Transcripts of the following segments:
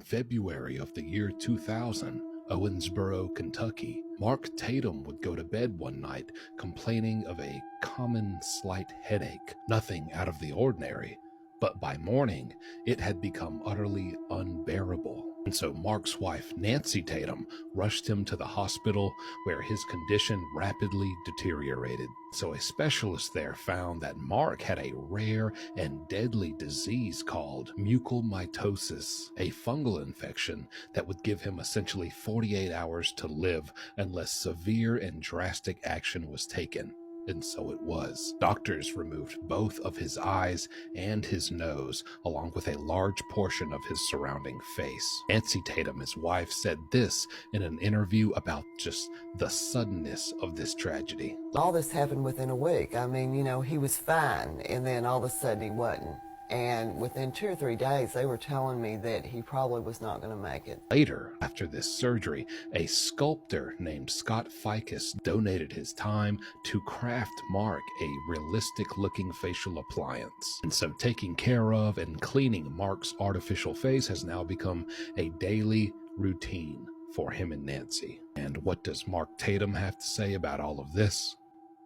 February of the year 2000, Owensboro, Kentucky, Mark Tatum would go to bed one night complaining of a common slight headache, nothing out of the ordinary. But by morning, it had become utterly unbearable. And so Mark's wife, Nancy Tatum, rushed him to the hospital where his condition rapidly deteriorated. So a specialist there found that Mark had a rare and deadly disease called mucormycosis, a fungal infection that would give him essentially 48 hours to live unless severe and drastic action was taken. And so it was. Doctors removed both of his eyes and his nose, along with a large portion of his surrounding face. Nancy Tatum, his wife, said this in an interview about just the suddenness of this tragedy. All this happened within a week. I mean, he was fine, and then all of a sudden he wasn't. And within 2 or 3 days, they were telling me that he probably was not going to make it. Later, after this surgery, a sculptor named Scott Ficus donated his time to craft Mark a realistic-looking facial appliance. And so taking care of and cleaning Mark's artificial face has now become a daily routine for him and Nancy. And what does Mark Tatum have to say about all of this?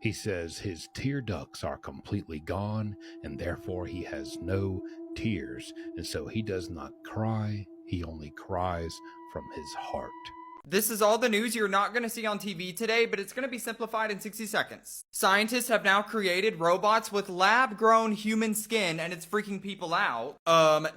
He says his tear ducts are completely gone, and therefore he has no tears, and so he does not cry, he only cries from his heart. This is all the news you're not going to see on TV today, but it's going to be simplified in 60 seconds. Scientists have now created robots with lab-grown human skin, and it's freaking people out.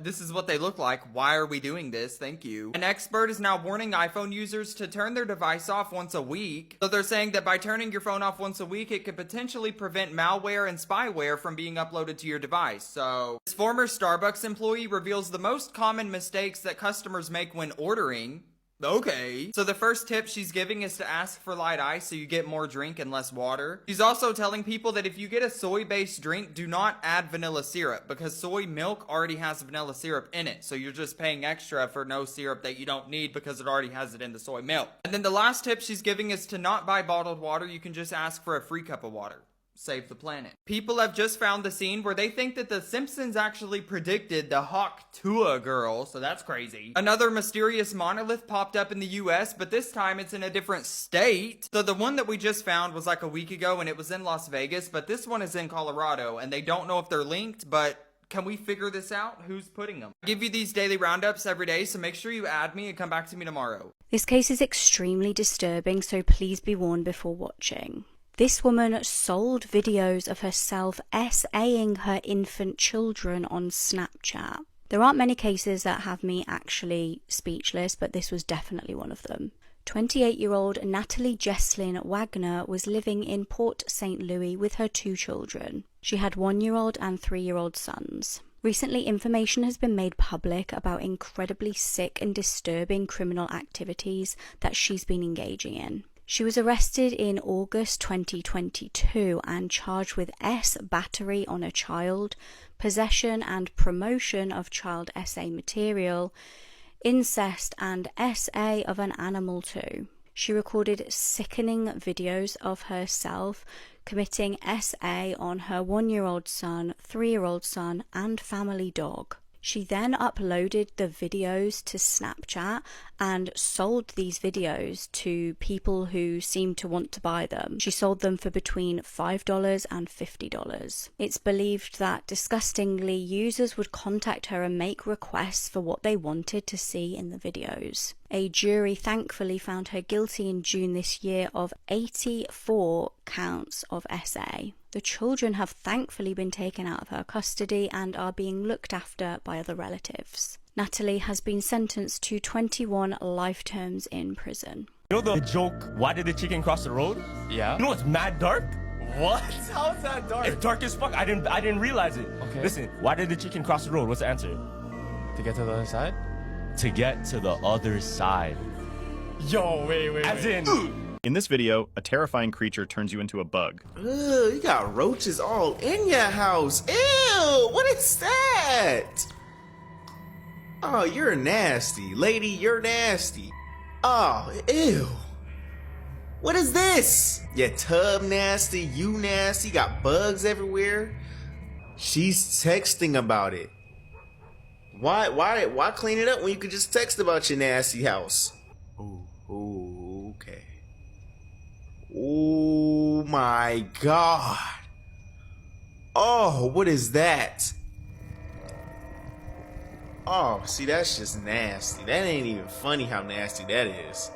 This is what they look like. Why are we doing this? Thank you. An expert is now warning iPhone users to turn their device off once a week. So they're saying that by turning your phone off once a week, it could potentially prevent malware and spyware from being uploaded to your device. So this former Starbucks employee reveals the most common mistakes that customers make when ordering. Okay. So the first tip she's giving is to ask for light ice so you get more drink and less water. She's also telling people that if you get a soy-based drink, do not add vanilla syrup because soy milk already has vanilla syrup in it. So you're just paying extra for no syrup that you don't need because it already has it in the soy milk. And then the last tip she's giving is to not buy bottled water. You can just ask for a free cup of water. Save the planet. People have just found the scene where they think that the Simpsons actually predicted the Hawk-Tuah girl, so that's crazy. Another mysterious monolith popped up in the US, but this time it's in a different state. So the one that we just found was like a week ago and it was in Las Vegas, but this one is in Colorado and they don't know if they're linked, but can we figure this out? Who's putting them? I give you these daily roundups every day, so make sure you add me and come back to me tomorrow. This case is extremely disturbing, so please be warned before watching. This woman sold videos of herself essaying her infant children on Snapchat. There aren't many cases that have me actually speechless, but this was definitely one of them. 28-year-old Natalie Jesslyn Wagner was living in Port St. Louis with her 2 children. She had 1-year-old and 3-year-old sons. Recently, information has been made public about incredibly sick and disturbing criminal activities that she's been engaging in. She was arrested in August 2022 and charged with battery on a child, possession and promotion of child essay material, incest and SA of an animal too. She recorded sickening videos of herself committing SA on her 1-year-old son, 3-year-old son and family dog. She then uploaded the videos to Snapchat and sold these videos to people who seemed to want to buy them. She sold them for between $5 and $50. It's believed that, disgustingly, users would contact her and make requests for what they wanted to see in the videos. A jury thankfully found her guilty in June this year of 84 counts of SA. The children have thankfully been taken out of her custody and are being looked after by other relatives. Natalie has been sentenced to 21 life terms in prison. You know the joke, why did the chicken cross the road? Yeah. You know it's mad dark? What? How's that dark? It's dark as fuck. I didn't realize it. Okay. Listen, why did the chicken cross the road? What's the answer? To get to the other side? To get to the other side. Yo, wait. As in... In this video, a terrifying creature turns you into a bug. Ugh, you got roaches all in your house. Ew, what is that? Oh, you're nasty. Lady, you're nasty. Oh, ew. What is this? Your tub nasty, you nasty, got bugs everywhere. She's texting about it. Why clean it up when you could just text about your nasty house? Ooh, okay. Oh my God. Oh, what is that? Oh, see, that's just nasty. That ain't even funny how nasty that is.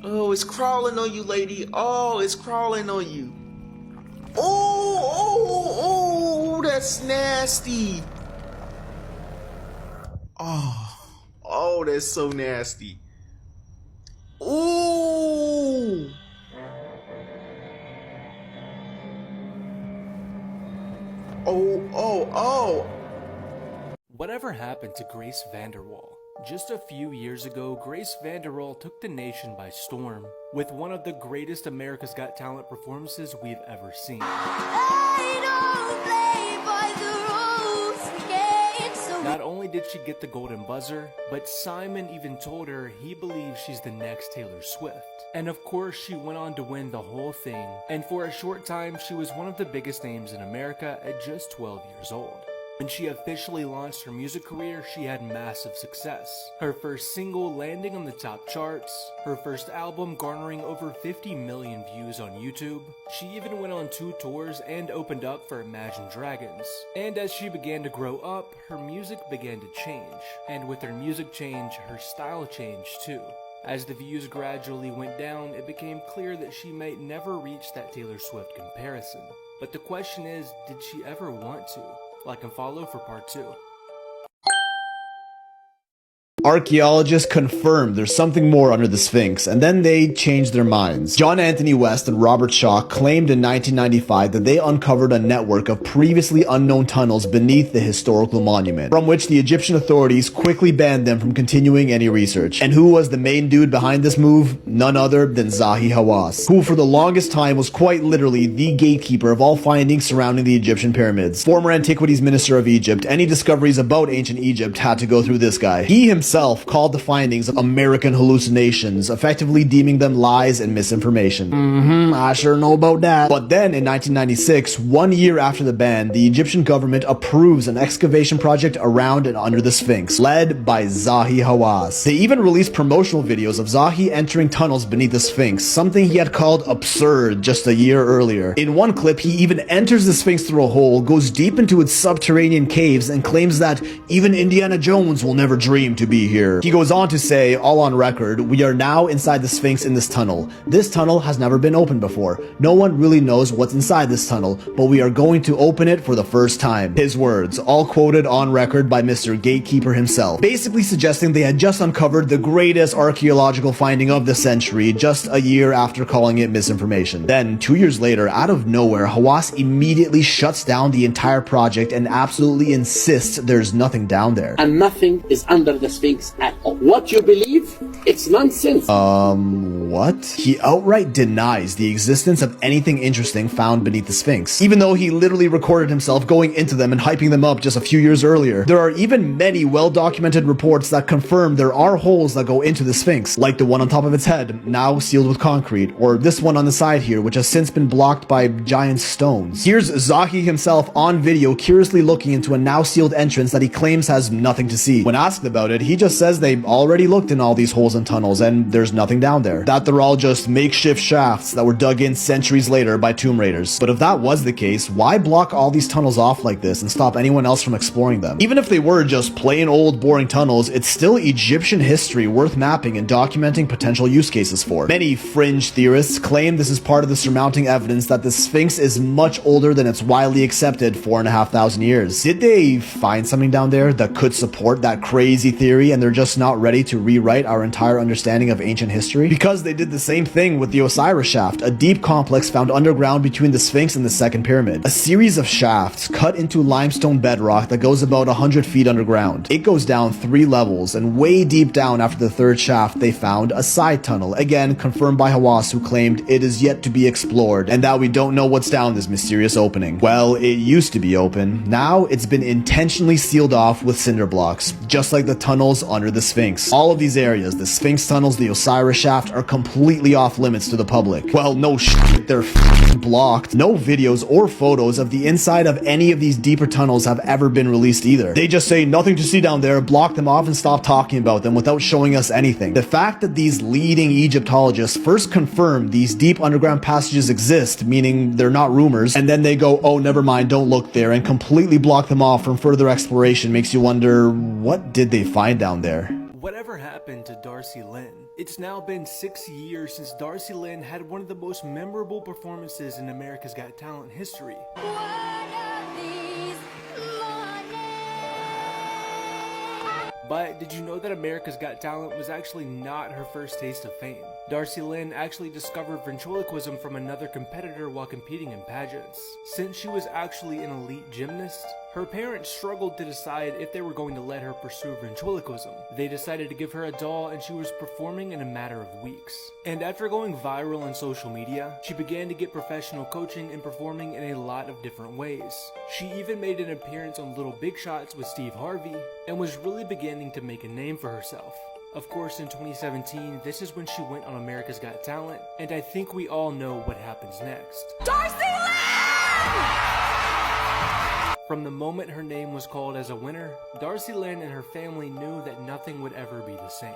Oh, it's crawling on you, lady. Oh, it's crawling on you. Oh, that's nasty. Oh, that's so nasty. Ooh. Oh. Whatever happened to Grace VanderWaal? Just a few years ago, Grace VanderWaal took the nation by storm with one of the greatest America's Got Talent performances we've ever seen. Not only did she get the golden buzzer, but Simon even told her he believes she's the next Taylor Swift. And of course, she went on to win the whole thing, and for a short time, she was one of the biggest names in America at just 12 years old. When she officially launched her music career, she had massive success. Her first single landing on the top charts, her first album garnering over 50 million views on YouTube. She even went on 2 tours and opened up for Imagine Dragons. And as she began to grow up, her music began to change. And with her music change, her style changed too. As the views gradually went down, it became clear that she might never reach that Taylor Swift comparison. But the question is, did she ever want to? Like and follow for part 2. Archaeologists confirmed there's something more under the Sphinx, and then they changed their minds. John Anthony West and Robert Shaw claimed in 1995 that they uncovered a network of previously unknown tunnels beneath the historical monument, from which the Egyptian authorities quickly banned them from continuing any research. And who was the main dude behind this move? None other than Zahi Hawass, who for the longest time was quite literally the gatekeeper of all findings surrounding the Egyptian pyramids. Former Antiquities Minister of Egypt, any discoveries about ancient Egypt had to go through this guy. He himself called the findings American hallucinations, effectively deeming them lies and misinformation. I sure know about that. But then in 1996, 1 year after the ban, the Egyptian government approves an excavation project around and under the Sphinx, led by Zahi Hawass. They even released promotional videos of Zahi entering tunnels beneath the Sphinx, something he had called absurd just a year earlier. In one clip, he even enters the Sphinx through a hole, goes deep into its subterranean caves, and claims that even Indiana Jones will never dream to be here. He goes on to say, all on record, "We are now inside the Sphinx in this tunnel. This tunnel has never been opened before. No one really knows what's inside this tunnel, but we are going to open it for the first time." His words, all quoted on record by Mr. Gatekeeper himself, basically suggesting they had just uncovered the greatest archaeological finding of the century just a year after calling it misinformation. Then, 2 years later, out of nowhere, Hawass immediately shuts down the entire project and absolutely insists there's nothing down there. And nothing is under the Sphinx at all. What you believe, it's nonsense. What? He outright denies the existence of anything interesting found beneath the Sphinx, even though he literally recorded himself going into them and hyping them up just a few years earlier. There are even many well-documented reports that confirm there are holes that go into the Sphinx, like the one on top of its head, now sealed with concrete, or this one on the side here, which has since been blocked by giant stones. Here's Zahi himself on video curiously looking into a now sealed entrance that he claims has nothing to see. When asked about it, he just says they already looked in all these holes and tunnels and there's nothing down there. That they're all just makeshift shafts that were dug in centuries later by tomb raiders. But if that was the case, why block all these tunnels off like this and stop anyone else from exploring them? Even if they were just plain old boring tunnels, it's still Egyptian history worth mapping and documenting potential use cases for. Many fringe theorists claim this is part of the surmounting evidence that the Sphinx is much older than it's widely accepted 4,500 years. Did they find something down there that could support that crazy theory and they're just not ready to rewrite our entire understanding of ancient history? Because they did the same thing with the Osiris Shaft, a deep complex found underground between the Sphinx and the second pyramid. A series of shafts cut into limestone bedrock that goes about 100 feet underground. It goes down 3 levels, and way deep down after the 3rd shaft they found a side tunnel, again confirmed by Hawass, who claimed it is yet to be explored and that we don't know what's down this mysterious opening. Well, it used to be open. Now it's been intentionally sealed off with cinder blocks, just like the tunnels under the Sphinx. All of these areas, the Sphinx tunnels, the Osiris Shaft, are completely off limits to the public. Well, no shit, they're f***ing blocked. No videos or photos of the inside of any of these deeper tunnels have ever been released either. They just say nothing to see down there, block them off, and stop talking about them without showing us anything. The fact that these leading Egyptologists first confirmed these deep underground passages exist, meaning they're not rumors, and then they go, oh, never mind, don't look there, and completely block them off from further exploration makes you wonder, what did they find down there? Whatever happened to Darcy Lynn? It's now been 6 years since Darcy Lynn had one of the most memorable performances in America's Got Talent history. But did you know that America's Got Talent was actually not her first taste of fame? Darcy Lynn actually discovered ventriloquism from another competitor while competing in pageants. Since she was actually an elite gymnast, her parents struggled to decide if they were going to let her pursue ventriloquism. They decided to give her a doll and she was performing in a matter of weeks. And after going viral on social media, she began to get professional coaching and performing in a lot of different ways. She even made an appearance on Little Big Shots with Steve Harvey and was really beginning to make a name for herself. Of course, in 2017, this is when she went on America's Got Talent, and I think we all know what happens next. Darcy Lynn! From the moment her name was called as a winner, Darcy Lynn and her family knew that nothing would ever be the same.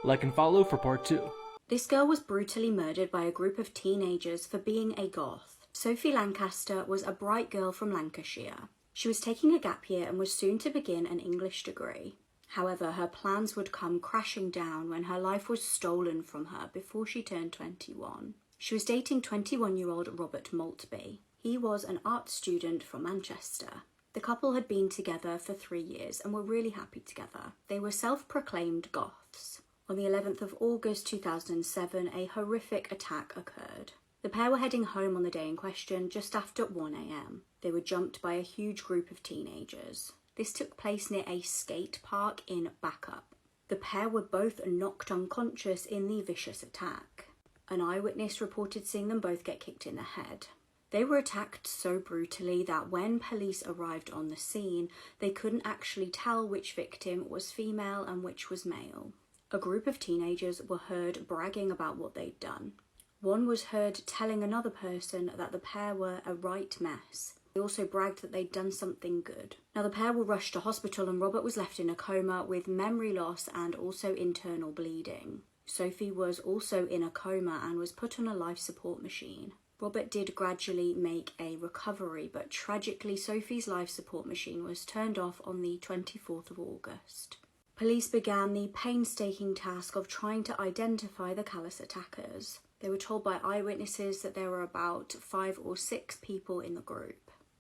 Like and follow for part 2. This girl was brutally murdered by a group of teenagers for being a goth. Sophie Lancaster was a bright girl from Lancashire. She was taking a gap year and was soon to begin an English degree. However, her plans would come crashing down when her life was stolen from her before she turned 21. She was dating 21-year-old Robert Maltby. He was an art student from Manchester. The couple had been together for 3 years and were really happy together. They were self-proclaimed goths. On the 11th of August 2007, a horrific attack occurred. The pair were heading home on the day in question just after 1 a.m. They were jumped by a huge group of teenagers. This took place near a skate park in Backup. The pair were both knocked unconscious in the vicious attack. An eyewitness reported seeing them both get kicked in the head. They were attacked so brutally that when police arrived on the scene, they couldn't actually tell which victim was female and which was male. A group of teenagers were heard bragging about what they'd done. One was heard telling another person that the pair were a right mess. They also bragged that they'd done something good. Now the pair were rushed to hospital and Robert was left in a coma with memory loss and also internal bleeding. Sophie was also in a coma and was put on a life support machine. Robert did gradually make a recovery, but tragically Sophie's life support machine was turned off on the 24th of August. Police began the painstaking task of trying to identify the callous attackers. They were told by eyewitnesses that there were about 5 or 6 people in the group.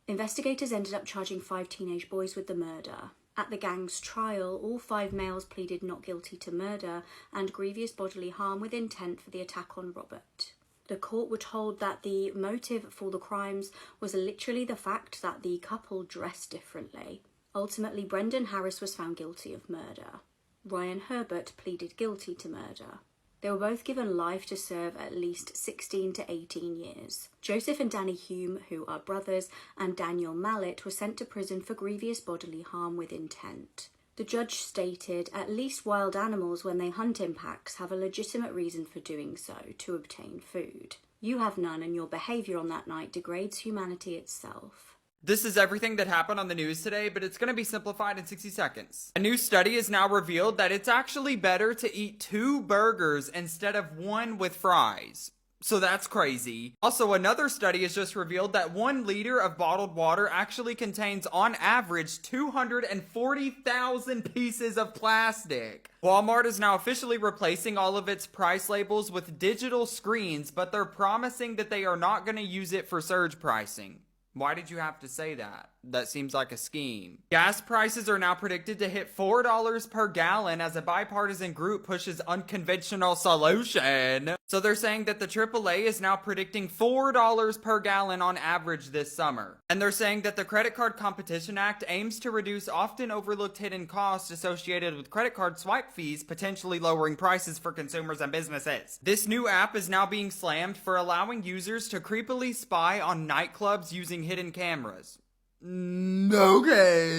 Investigators ended up charging 5 teenage boys with the murder. At the gang's trial, all 5 males pleaded not guilty to murder and grievous bodily harm with intent for the attack on Robert. The court were told that the motive for the crimes was literally the fact that the couple dressed differently. Ultimately, Brendan Harris was found guilty of murder. Ryan Herbert pleaded guilty to murder. They were both given life to serve at least 16 to 18 years. Joseph and Danny Hume, who are brothers, and Daniel Mallet were sent to prison for grievous bodily harm with intent. The judge stated, at least wild animals when they hunt in packs have a legitimate reason for doing so, to obtain food. You have none and your behaviour on that night degrades humanity itself. This is everything that happened on the news today, but it's going to be simplified in 60 seconds. A new study has now revealed that it's actually better to eat 2 burgers instead of 1 with fries. So that's crazy. Also, another study has just revealed that 1 liter of bottled water actually contains, on average, 240,000 pieces of plastic. Walmart is now officially replacing all of its price labels with digital screens, but they're promising that they are not going to use it for surge pricing. Why did you have to say that? That seems like a scheme. Gas prices are now predicted to hit $4 per gallon as a bipartisan group pushes unconventional solution. So they're saying that the AAA is now predicting $4 per gallon on average this summer. And they're saying that the Credit Card Competition Act aims to reduce often overlooked hidden costs associated with credit card swipe fees, potentially lowering prices for consumers and businesses. This new app is now being slammed for allowing users to creepily spy on nightclubs using hidden cameras. Okay.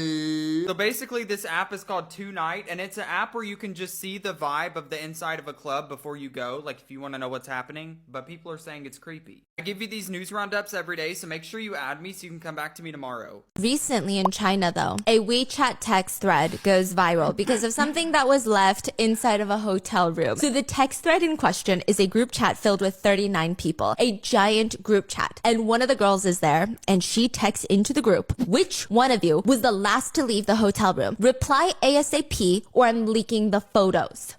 So basically this app is called Tonight, and it's an app where you can just see the vibe of the inside of a club before you go, like if you want to know what's happening, but people are saying it's creepy. I give you these news roundups every day, so make sure you add me so you can come back to me tomorrow. Recently in China, though, a WeChat text thread goes viral because of something that was left inside of a hotel room. So the text thread in question is a group chat filled with 39 people, a giant group chat. And one of the girls is there, and she texts into the group, which one of you was the last to leave the hotel room? Reply ASAP or I'm leaking the photos.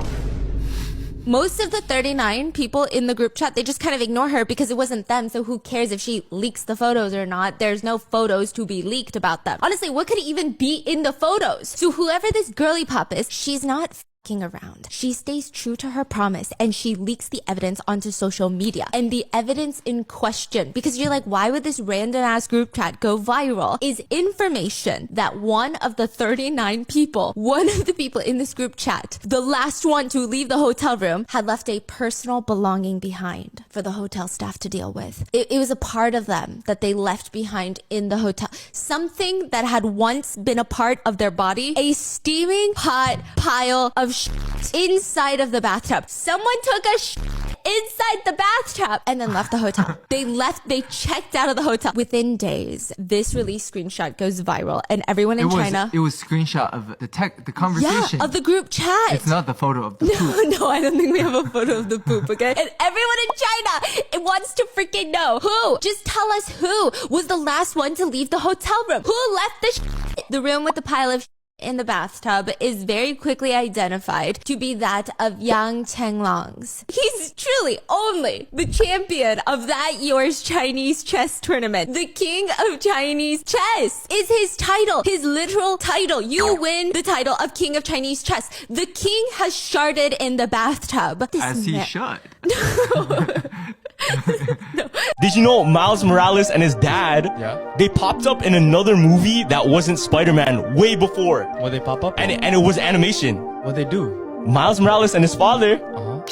Most of the 39 people in the group chat, they just kind of ignore her because it wasn't them. So who cares if she leaks the photos or not? There's no photos to be leaked about them. Honestly, what could even be in the photos? So whoever this girly pop is, she's not f***ing around. She stays true to her promise and she leaks the evidence onto social media. And the evidence in question, because you're like, why would this random ass group chat go viral, is information that one of the 39 people, one of the people in this group chat, the last one to leave the hotel room, had left a personal belonging behind for the hotel staff to deal with. It was a part of them that they left behind in the hotel. Something that had once been a part of their body, a steaming hot pile of shit inside of the bathtub. Someone took a shit inside the bathtub and then left the hotel. They checked out of the hotel. Within days, this release screenshot goes viral and everyone in China. It was screenshot of the conversation. Yeah, of the group chat. It's not the photo of the poop. No, I don't think we have a photo of the poop, okay? And everyone in China, it wants to freaking know who. Just tell us who was the last one to leave the hotel room. Who left the room with the pile of in the bathtub is very quickly identified to be that of Yang Chenglongs. He's truly only the champion of that year's Chinese chess tournament. The king of Chinese chess is his title, his literal title. You win the title of king of Chinese chess. The king has sharded in the bathtub. As he should. No. Did you know Miles Morales and his dad, they popped up in another movie that wasn't Spider-Man way before. What they pop up? And it was animation. What they do? Miles Morales and his father,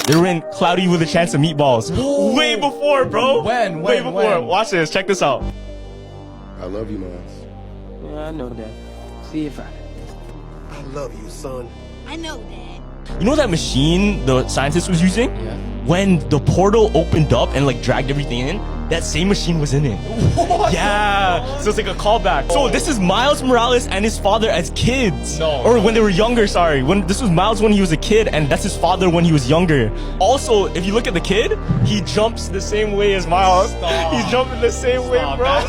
they were in Cloudy with a Chance of Meatballs. Whoa. Way before, bro. Way before. When? Watch this. Check this out. I love you, Miles. Yeah, I know that. See you Friday. I love you, son. I know that. You know that machine the scientist was using? Yeah. When the portal opened up and like dragged everything in, that same machine was in it. What? Yeah. So it's like a callback. So this is Miles Morales and his father as kids. No. Or when they were younger, sorry. This was Miles when he was a kid, and that's his father when he was younger. Also, if you look at the kid, he jumps the same way as Miles. Stop. He's jumping the same way, bro.